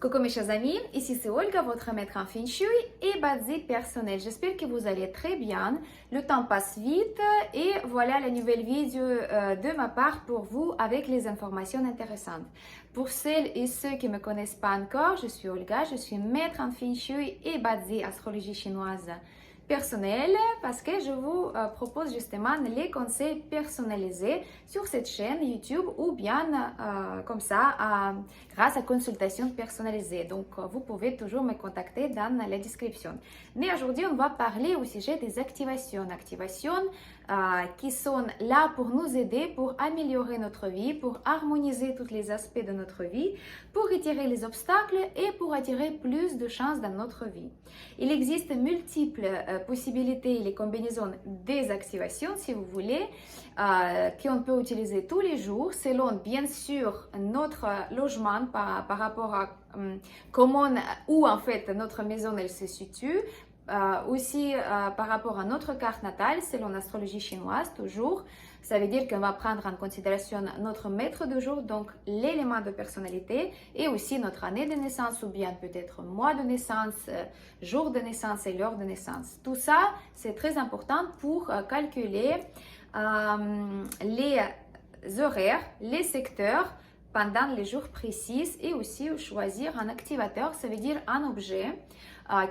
Coucou mes chers amis, ici c'est Olga, votre maître en Feng Shui et Bazzi personnel. J'espère que vous allez très bien. Le temps passe vite et voilà la nouvelle vidéo de ma part pour vous avec les informations intéressantes. Pour celles et ceux qui ne me connaissent pas encore, je suis Olga, je suis maître en Feng Shui et Bazzi astrologie chinoise personnelle parce que je vous propose justement les conseils personnalisés sur cette chaîne YouTube ou bien comme ça grâce à consultation personnalisée. Donc vous pouvez toujours me contacter dans la description. Mais aujourd'hui on va parler au sujet des activations. Activations qui sont là pour nous aider, pour améliorer notre vie, pour harmoniser tous les aspects de notre vie, pour retirer les obstacles et pour attirer plus de chances dans notre vie. Il existe multiples possibilités et les combinaisons des activations, si vous voulez, qu'on peut utiliser tous les jours, selon bien sûr notre logement par rapport à où en fait notre maison elle se situe. Aussi par rapport à notre carte natale, selon l'astrologie chinoise, toujours, ça veut dire qu'on va prendre en considération notre maître de jour, donc l'élément de personnalité, et aussi notre année de naissance, ou bien peut-être mois de naissance, jour de naissance et l'heure de naissance. Tout ça, c'est très important pour calculer les horaires, les secteurs, pendant les jours précis et aussi choisir un activateur, ça veut dire un objet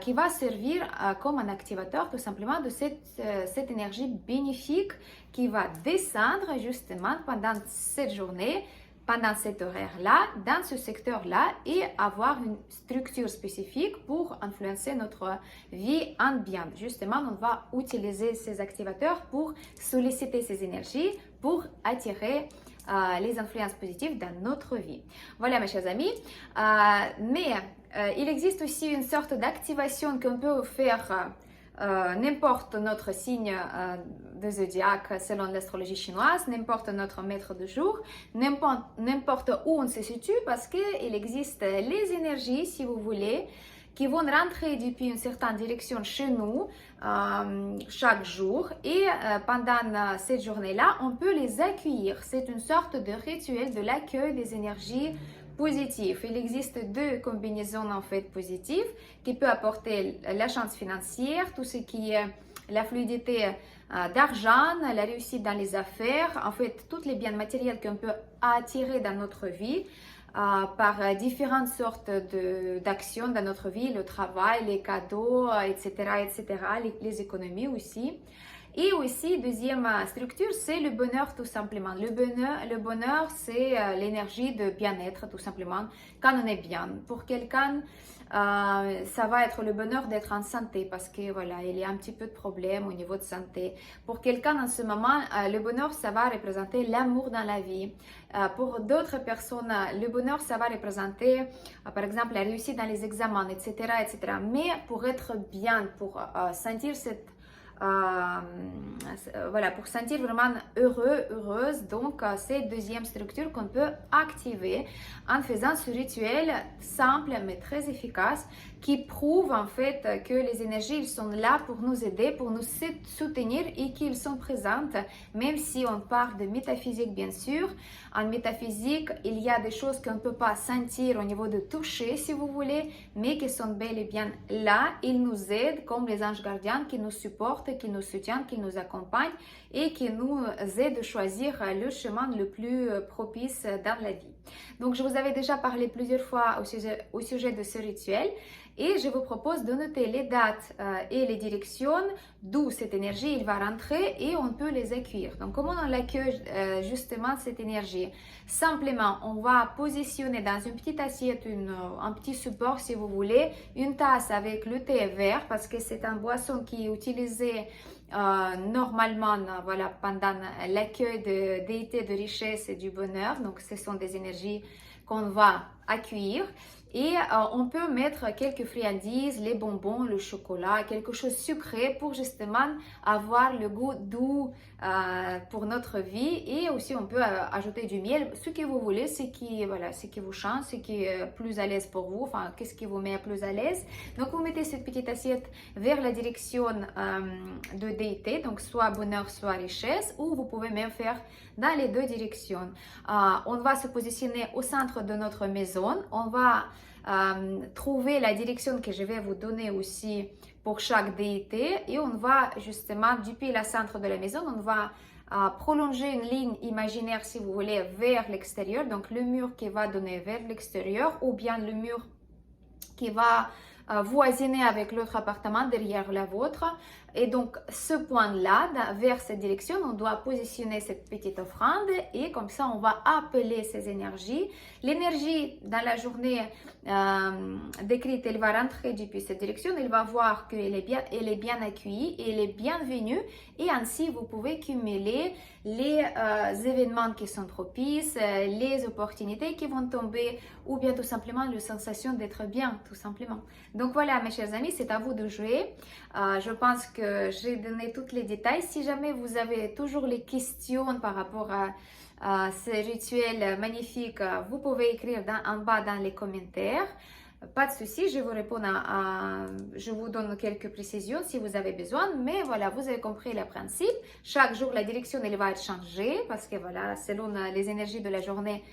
qui va servir comme un activateur tout simplement de cette énergie bénéfique qui va descendre justement pendant cette journée, pendant cet horaire-là, dans ce secteur-là et avoir une structure spécifique pour influencer notre vie en bien. Justement, on va utiliser ces activateurs pour solliciter ces énergies, pour attirer les influences positives dans notre vie. Voilà mes chers amis, il existe aussi une sorte d'activation qu'on peut faire n'importe notre signe de zodiaque selon l'astrologie chinoise, n'importe notre maître de jour, n'importe où on se situe parce qu'il existe les énergies, si vous voulez, qui vont rentrer depuis une certaine direction chez nous chaque jour et pendant cette journée-là, on peut les accueillir. C'est une sorte de rituel de l'accueil des énergies positives. Il existe deux combinaisons en fait positives qui peuvent apporter la chance financière, tout ce qui est la fluidité d'argent, la réussite dans les affaires, en fait, tous les biens matériels qu'on peut attirer dans notre vie. Par différentes sortes d'actions dans notre vie, le travail, les cadeaux, etc., les économies aussi. Et aussi, deuxième structure, c'est le bonheur tout simplement. Le bonheur c'est l'énergie de bien-être tout simplement, quand on est bien. Pour quelqu'un, ça va être le bonheur d'être en santé parce que voilà, il y a un petit peu de problème au niveau de santé. Pour quelqu'un en ce moment, le bonheur, ça va représenter l'amour dans la vie. Pour d'autres personnes, le bonheur, ça va représenter, par exemple, la réussite dans les examens, etc., etc. Mais pour être bien, pour sentir cette voilà, pour sentir vraiment heureux, heureuse, donc c'est deuxième structure qu'on peut activer en faisant ce rituel simple mais très efficace qui prouve en fait que les énergies ils sont là pour nous aider, pour nous soutenir et qu'ils sont présentes, même si on parle de métaphysique bien sûr. En métaphysique, il y a des choses qu'on ne peut pas sentir au niveau de toucher si vous voulez, mais qui sont bel et bien là. Ils nous aident comme les anges gardiens qui nous supportent, qui nous soutiennent, qui nous accompagnent et qui nous aident à choisir le chemin le plus propice dans la vie. Donc je vous avais déjà parlé plusieurs fois au sujet de ce rituel et je vous propose de noter les dates et les directions d'où cette énergie il va rentrer et on peut les accueillir. Donc comment on l'accueille justement cette énergie? Simplement, on va positionner dans une petite assiette, un petit support si vous voulez, une tasse avec le thé vert parce que c'est une boisson qui est utilisée normalement voilà, pendant l'accueil de déité de richesse et du bonheur. Donc ce sont des énergies qu'on va accueillir et on peut mettre quelques friandises, les bonbons, le chocolat, quelque chose sucré pour justement avoir le goût doux pour notre vie et aussi on peut ajouter du miel, ce que vous voulez, ce qui vous chante, ce qui est plus à l'aise pour vous, enfin qu'est-ce qui vous met plus à l'aise. Donc vous mettez cette petite assiette vers la direction de déité, donc soit bonheur, soit richesse, ou vous pouvez même faire dans les deux directions. On va se positionner au centre de notre maison, on va trouver la direction que je vais vous donner aussi pour chaque déité et on va justement, depuis le centre de la maison, on va prolonger une ligne imaginaire, si vous voulez, vers l'extérieur, donc le mur qui va donner vers l'extérieur ou bien le mur qui va voisiner avec l'autre appartement derrière la vôtre. Et donc, ce point-là, vers cette direction, on doit positionner cette petite offrande et comme ça, on va appeler ces énergies. L'énergie dans la journée décrite, elle va rentrer depuis cette direction, elle va voir qu'elle est bien accueillie, elle est bienvenue et ainsi, vous pouvez cumuler les événements qui sont propices, les opportunités qui vont tomber ou bien tout simplement la sensation d'être bien, tout simplement. Donc voilà, mes chers amis, c'est à vous de jouer. Je pense que j'ai donné tous les détails. Si jamais vous avez toujours les questions par rapport à ce rituel magnifique, vous pouvez écrire en bas dans les commentaires. Pas de souci, je vous réponds je vous donne quelques précisions si vous avez besoin, mais voilà, vous avez compris le principe. Chaque jour, la direction, elle va être changée parce que voilà, selon les énergies de la journée,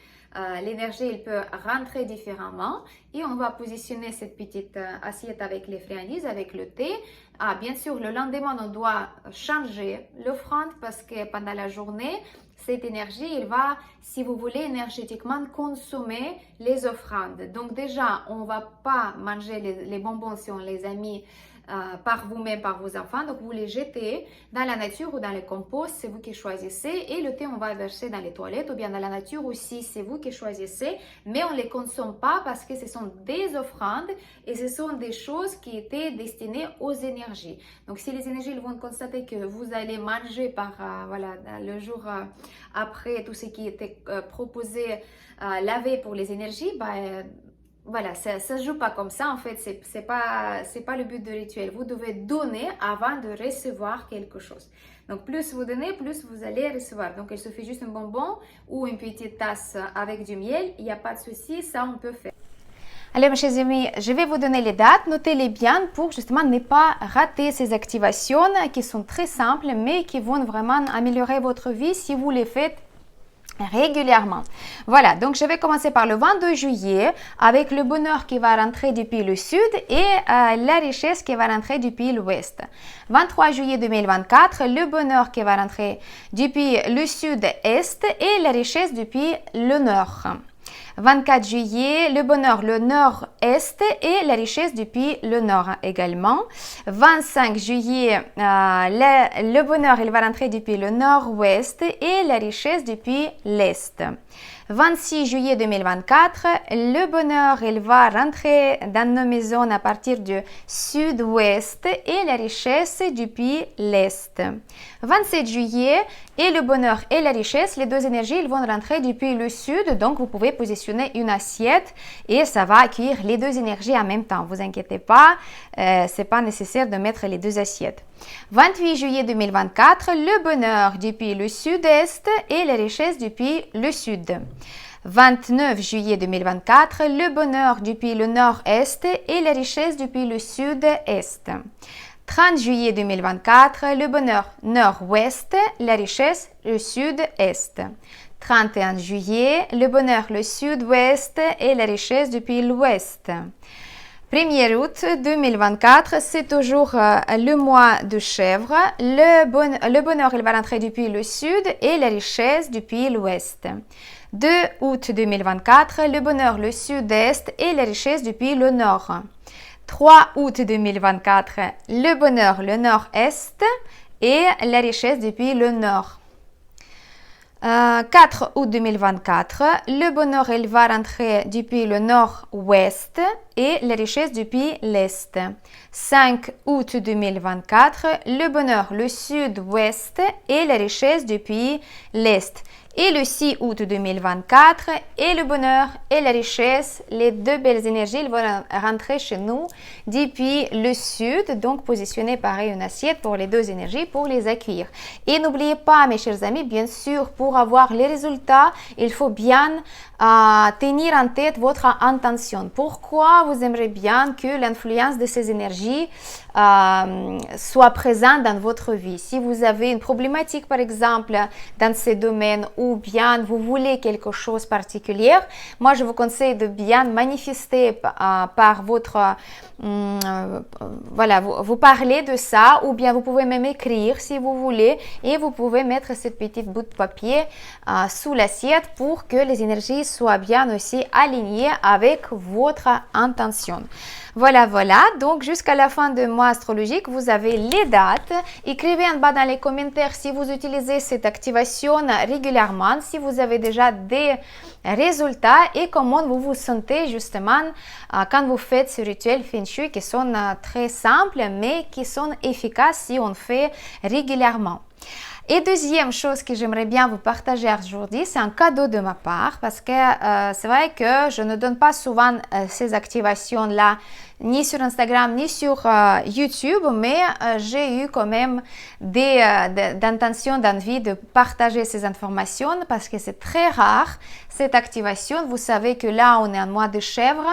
l'énergie, elle peut rentrer différemment et on va positionner cette petite assiette avec les friandises, avec le thé. Bien sûr, le lendemain, on doit changer l'offrande parce que pendant la journée, cette énergie, elle va, si vous voulez, énergétiquement consommer les offrandes. Donc déjà, on ne va pas manger les bonbons si on les a mis par vous-même, par vos enfants. Donc, vous les jetez dans la nature ou dans le compost, c'est vous qui choisissez. Et le thé, on va verser dans les toilettes ou bien dans la nature aussi, c'est vous qui choisissez. Mais on ne les consomme pas parce que ce sont des offrandes et ce sont des choses qui étaient destinées aux énergies. Donc, si les énergies ils vont constater que vous allez manger par, voilà, le jour après tout ce qui était proposé la veille pour les énergies, voilà, ça ne se joue pas comme ça, en fait, c'est pas le but du rituel. Vous devez donner avant de recevoir quelque chose. Donc, plus vous donnez, plus vous allez recevoir. Donc, il suffit juste un bonbon ou une petite tasse avec du miel, il n'y a pas de souci, ça on peut faire. Allez, mes chers amis, je vais vous donner les dates, notez-les bien pour justement ne pas rater ces activations qui sont très simples, mais qui vont vraiment améliorer votre vie si vous les faites régulièrement. Voilà, donc je vais commencer par le 22 juillet avec le bonheur qui va rentrer depuis le sud et la richesse qui va rentrer depuis l'ouest. 23 juillet 2024, le bonheur qui va rentrer depuis le sud-est et la richesse depuis le nord. 24 juillet, le bonheur, le nord-est et la richesse depuis le nord également. 25 juillet, le bonheur, il va rentrer depuis le nord-ouest et la richesse depuis l'est. 26 juillet 2024, le bonheur, il va rentrer dans nos maisons à partir du sud-ouest et la richesse depuis l'est. 27 juillet, et le bonheur et la richesse, les deux énergies, ils vont rentrer depuis le sud, donc vous pouvez positionner une assiette et ça va accueillir les deux énergies en même temps. Vous inquiétez pas, c'est pas nécessaire de mettre les deux assiettes. 28 juillet 2024, le bonheur depuis le sud-est et la richesse depuis le sud. 29 juillet 2024, le bonheur depuis le nord-est et la richesse depuis le sud-est. 30 juillet 2024, le bonheur nord-ouest, la richesse le sud-est. 31 juillet, le bonheur le sud-ouest et la richesse depuis l'ouest. 1er août 2024, c'est toujours le mois de chèvre. Le bonheur, il va rentrer depuis le sud et la richesse depuis l'ouest. 2 août 2024, le bonheur, le sud-est et la richesse depuis le nord. 3 août 2024, le bonheur, le nord-est et la richesse depuis le nord. 4 août 2024, le bonheur, il va rentrer depuis le nord-ouest et la richesse depuis l'est. 5 août 2024, le bonheur, le sud-ouest et la richesse depuis l'est. Et le 6 août 2024, et le bonheur et la richesse, les deux belles énergies, ils vont rentrer chez nous depuis le sud, donc positionner pareil une assiette pour les deux énergies, pour les accueillir. Et n'oubliez pas, mes chers amis, bien sûr, pour avoir les résultats, il faut bien tenir en tête votre intention. Pourquoi vous aimeriez bien que l'influence de ces énergies soit présente dans votre vie? Si vous avez une problématique, par exemple, dans ces domaines ou ou bien vous voulez quelque chose de particulier, moi je vous conseille de bien manifester par votre, voilà, vous parlez de ça, ou bien vous pouvez même écrire si vous voulez, et vous pouvez mettre cette petite bout de papier sous l'assiette pour que les énergies soient bien aussi alignées avec votre intention. Voilà, donc jusqu'à la fin du mois astrologique, vous avez les dates. Écrivez en bas dans les commentaires si vous utilisez cette activation régulièrement, si vous avez déjà des résultats et comment vous vous sentez justement quand vous faites ce rituel Feng Shui qui sont très simples mais qui sont efficaces si on fait régulièrement. Et deuxième chose que j'aimerais bien vous partager aujourd'hui, c'est un cadeau de ma part parce que c'est vrai que je ne donne pas souvent ces activations-là ni sur Instagram ni sur YouTube, mais j'ai eu quand même d'intention, d'envie de partager ces informations parce que c'est très rare cette activation. Vous savez que là, on est en mois de chèvre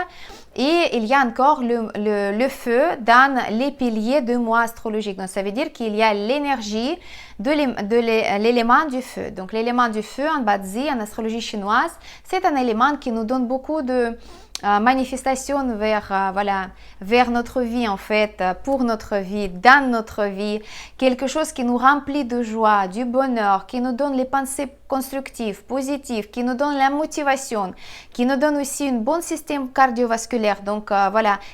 et il y a encore le feu dans les piliers du mois astrologique. Donc, ça veut dire qu'il y a l'énergie de l'élément du feu. Donc, l'élément du feu en Bazi, en astrologie chinoise, c'est un élément qui nous donne beaucoup de manifestation vers notre vie en fait, pour notre vie, dans notre vie, quelque chose qui nous remplit de joie, du bonheur, qui nous donne les pensées constructives, positives, qui nous donne la motivation, qui nous donne aussi un bon système cardiovasculaire, donc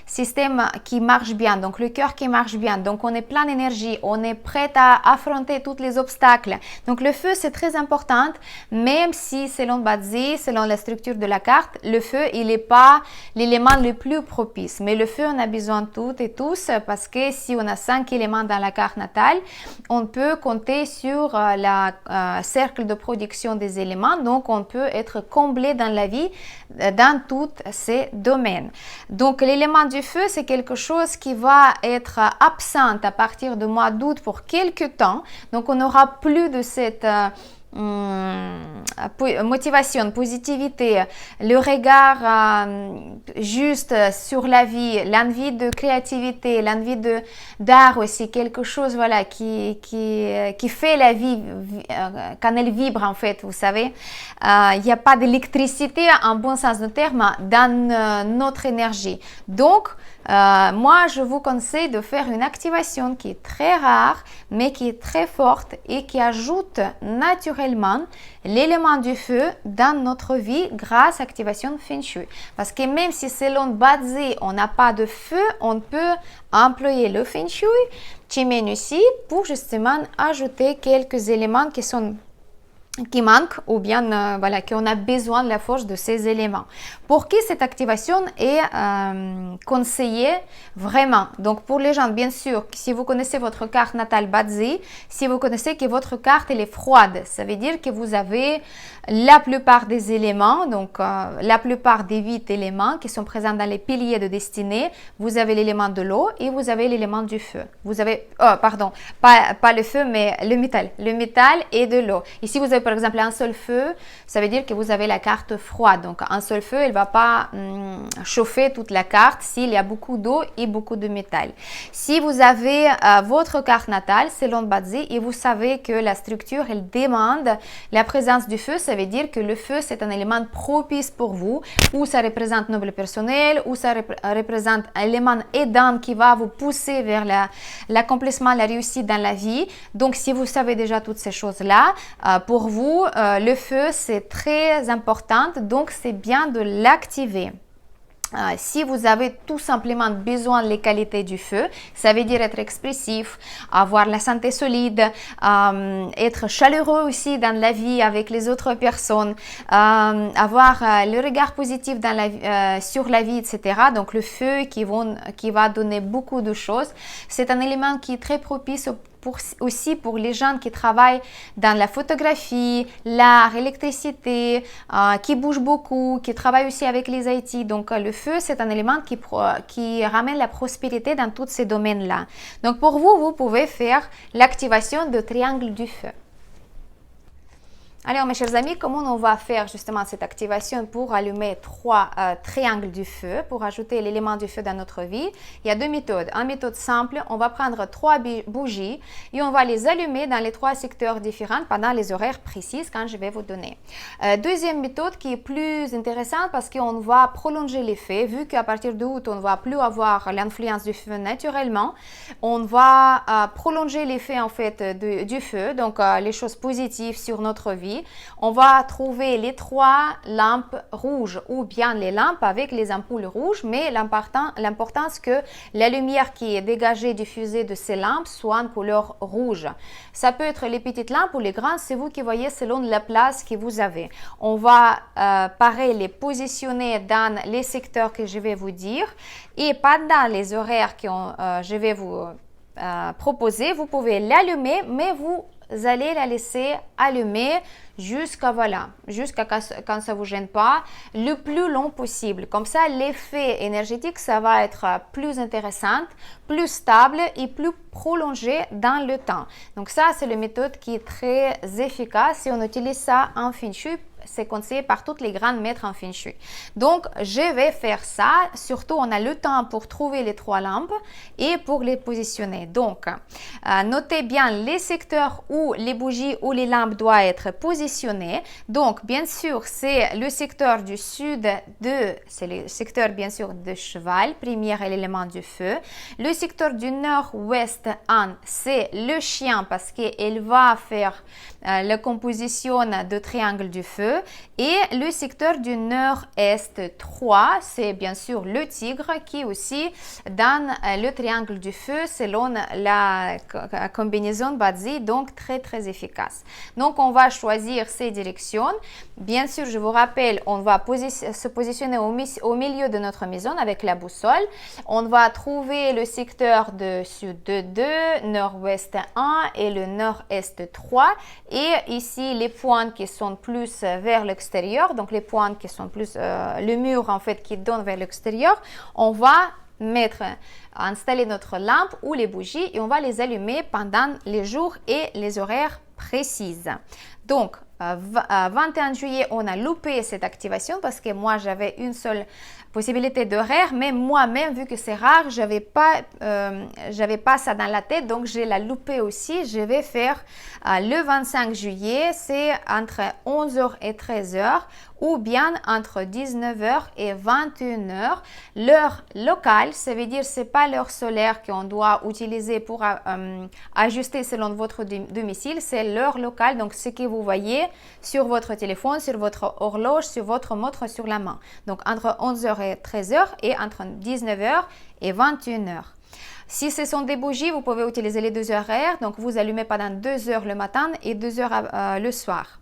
système qui marche bien, donc le cœur qui marche bien, donc on est plein d'énergie, on est prêt à affronter tous les obstacles. Donc le feu c'est très important, même si selon Bazi, selon la structure de la carte, le feu il n'est pas l'élément le plus propice, mais le feu on a besoin toutes et tous parce que si on a 5 éléments dans la carte natale, on peut compter sur la cercle de production des éléments, donc on peut être comblé dans la vie dans tous ces domaines. Donc l'élément du feu c'est quelque chose qui va être absent à partir du mois d'août pour quelques temps, donc on n'aura plus de cette motivation, positivité, le regard juste sur la vie, l'envie de créativité, l'envie d'art aussi, quelque chose qui fait la vie quand elle vibre en fait, vous savez. Il n'y a pas d'électricité en bon sens du terme dans notre énergie. Donc, moi, je vous conseille de faire une activation qui est très rare, mais qui est très forte et qui ajoute naturellement l'élément du feu dans notre vie grâce à l'activation Feng Shui. Parce que même si selon Bazi, on n'a pas de feu, on peut employer le Feng Shui, Chimène aussi, pour justement ajouter quelques éléments qui manquent ou bien qu'on a besoin de la force de ces éléments. Pour qui cette activation est conseillée vraiment? Donc pour les gens, bien sûr, si vous connaissez votre carte natale Bazi, si vous connaissez que votre carte elle est froide, ça veut dire que vous avez la plupart des éléments, donc la plupart des 8 éléments qui sont présents dans les piliers de destinée, vous avez l'élément de l'eau et vous avez l'élément du feu. Vous avez, pas le feu, mais le métal et de l'eau. Ici, vous avez par exemple un seul feu, ça veut dire que vous avez la carte froide. Donc un seul feu, il ne va pas chauffer toute la carte s'il y a beaucoup d'eau et beaucoup de métal. Si vous avez votre carte natale, selon Bazi, et vous savez que la structure, elle demande la présence du feu, ça veut dire que le feu, c'est un élément propice pour vous, ou ça représente noble personnel, ou ça représente un élément aidant qui va vous pousser vers l'accomplissement, la réussite dans la vie. Donc, si vous savez déjà toutes ces choses-là, pour vous, le feu, c'est très important, donc c'est bien de l'activer. Si vous avez tout simplement besoin des qualités du feu, ça veut dire être expressif, avoir la santé solide, être chaleureux aussi dans la vie avec les autres personnes, avoir le regard positif sur la vie, etc. Donc le feu qui va donner beaucoup de choses. C'est un élément qui est très propice aussi pour les gens qui travaillent dans la photographie, l'art, l'électricité, qui bougent beaucoup, qui travaillent aussi avec les IT. Donc le feu, c'est un élément qui ramène la prospérité dans tous ces domaines-là. Donc pour vous, vous pouvez faire l'activation de triangle du feu. Alors, mes chers amis, comment on va faire justement cette activation pour allumer 3 triangles du feu, pour ajouter l'élément du feu dans notre vie? Il y a 2 méthodes. Une méthode simple, on va prendre 3 bougies et on va les allumer dans les 3 secteurs différents pendant les horaires précis quand je vais vous donner. Deuxième méthode qui est plus intéressante parce qu'on va prolonger l'effet, vu qu'à partir d'août, on ne va plus avoir l'influence du feu naturellement, on va prolonger l'effet en fait du feu, donc les choses positives sur notre vie. On va trouver les 3 lampes rouges ou bien les lampes avec les ampoules rouges, mais l'important c'est que la lumière qui est dégagée, diffusée de ces lampes soit en couleur rouge. Ça peut être les petites lampes ou les grandes, c'est vous qui voyez selon la place que vous avez. On va pareil les positionner dans les secteurs que je vais vous dire et pendant les horaires que je vais vous proposer, vous pouvez l'allumer, mais vous allez la laisser allumer jusqu'à quand ça vous gêne pas, le plus long possible. Comme ça, l'effet énergétique, ça va être plus intéressant, plus stable et plus prolongé dans le temps. Donc ça, c'est la méthode qui est très efficace et on utilise ça en Feng Shui. C'est conseillé par toutes les grandes maîtres en Feng Shui. Donc, je vais faire ça. Surtout, on a le temps pour trouver les 3 lampes et pour les positionner. Donc, notez bien les secteurs où les bougies ou les lampes doivent être positionnées. Donc, bien sûr, c'est le secteur du sud c'est le secteur, bien sûr, de cheval, premier élément du feu. Le secteur du nord-ouest, c'est le chien parce qu'il va faire la composition de triangle du feu. Et le secteur du nord-est 3, c'est bien sûr le tigre qui est aussi dans le triangle du feu selon la combinaison Bazi, donc très efficace. Donc on va choisir ces directions. Bien sûr, je vous rappelle, on va se positionner au milieu de notre maison avec la boussole. On va trouver le secteur de sud 2, nord-ouest 1 et le nord-est 3. Et ici, les points qui sont plus vers l'extérieur, donc les points qui sont plus le mur en fait qui donne vers l'extérieur, on va installer notre lampe ou les bougies et on va les allumer pendant les jours et les horaires précises. Donc, 21 juillet, on a loupé cette activation parce que moi, j'avais une seule possibilité d'horaire, mais moi-même, vu que c'est rare, j'avais pas ça dans la tête, donc je l'ai loupé aussi. Je vais faire le 25 juillet, c'est entre 11h et 13h ou bien entre 19h et 21h. L'heure locale, ça veut dire c'est pas l'heure solaire qu'on doit utiliser pour ajuster selon votre domicile, c'est l'heure locale, donc ce que vous voyez sur votre téléphone, sur votre horloge, sur votre montre, sur la main. Donc entre 11h et 13h et entre 19h et 21h. Si ce sont des bougies, vous pouvez utiliser les 2 horaires, donc vous allumez pendant 2 heures le matin et 2 heures le soir.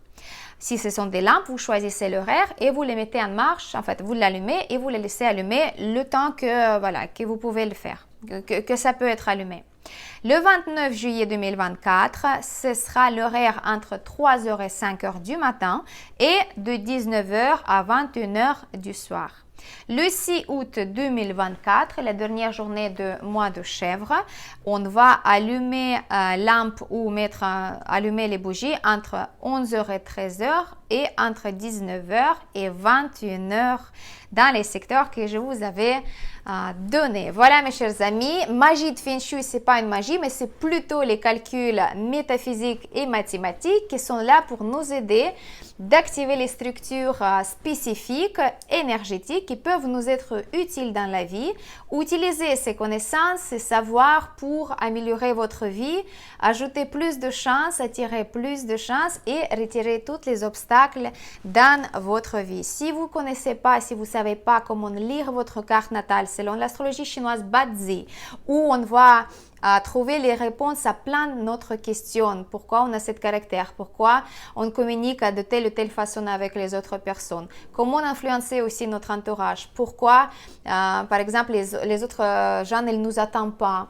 Si ce sont des lampes, vous choisissez l'horaire et vous les mettez en marche, en fait vous l'allumez et vous les laissez allumer le temps que vous pouvez le faire, que ça peut être allumé. Le 29 juillet 2024, ce sera l'horaire entre 3h et 5h du matin et de 19h à 21h du soir. Le 6 août 2024, la dernière journée du mois de chèvre, on va allumer lampe ou allumer les bougies entre 11h et 13h et entre 19h et 21h dans les secteurs que je vous avais donnés. Voilà mes chers amis, magie de Feng Shui, c'est pas une magie, mais c'est plutôt les calculs métaphysiques et mathématiques qui sont là pour nous aider d'activer les structures spécifiques, énergétiques qui peuvent nous être utiles dans la vie. Utiliser ces connaissances, ces savoirs pour améliorer votre vie, ajouter plus de chances, attirer plus de chances et retirer tous les obstacles dans votre vie. Si vous ne connaissez pas, si vous ne savez pas comment lire votre carte natale selon l'astrologie chinoise Bazi, où on va trouver les réponses à plein d'autres questions. Pourquoi on a ce caractère? Pourquoi on communique de telle ou telle façon avec les autres personnes? Comment influencer aussi notre entourage? Pourquoi, par exemple, les autres gens ne nous attendent pas?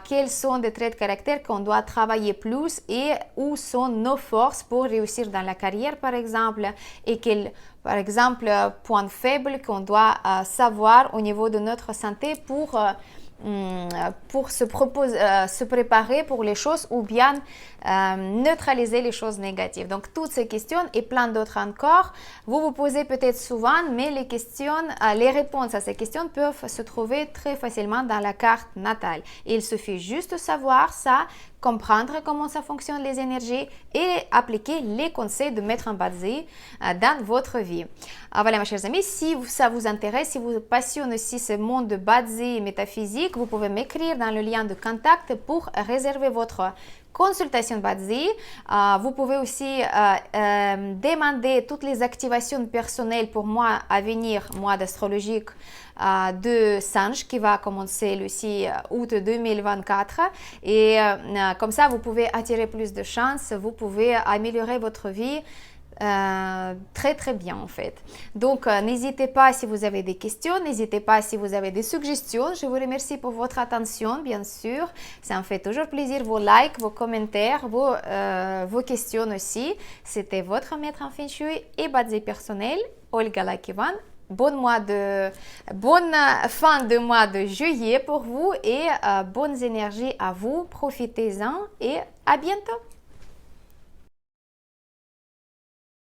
Quels sont des traits de caractère qu'on doit travailler plus et où sont nos forces pour réussir dans la carrière, par exemple, et quels, par exemple, points faibles qu'on doit savoir au niveau de notre santé pour pour se préparer pour les choses ou bien neutraliser les choses négatives. Donc, toutes ces questions et plein d'autres encore, vous vous posez peut-être souvent, mais les réponses à ces questions peuvent se trouver très facilement dans la carte natale. Il suffit juste de savoir ça, comprendre comment ça fonctionne les énergies et appliquer les conseils de Maître Badsé dans votre vie. Voilà, mes chers amis, si ça vous intéresse, si vous passionne aussi ce monde de Badsé métaphysique, vous pouvez m'écrire dans le lien de contact pour réserver votre consultation Badsé. Vous pouvez aussi demander toutes les activations personnelles pour moi à venir, mois d'astrologique de Singe qui va commencer le 6 août 2024 et comme ça vous pouvez attirer plus de chance, vous pouvez améliorer votre vie très très bien en fait. Donc n'hésitez pas si vous avez des questions, n'hésitez pas si vous avez des suggestions. Je vous remercie pour votre attention bien sûr, ça me fait toujours plaisir vos likes, vos commentaires, vos questions aussi. C'était votre maître en Feng Shui et Badsé personnel, Olga Lakivan. Bonne fin de mois de juillet pour vous et bonnes énergies à vous, profitez-en et à bientôt.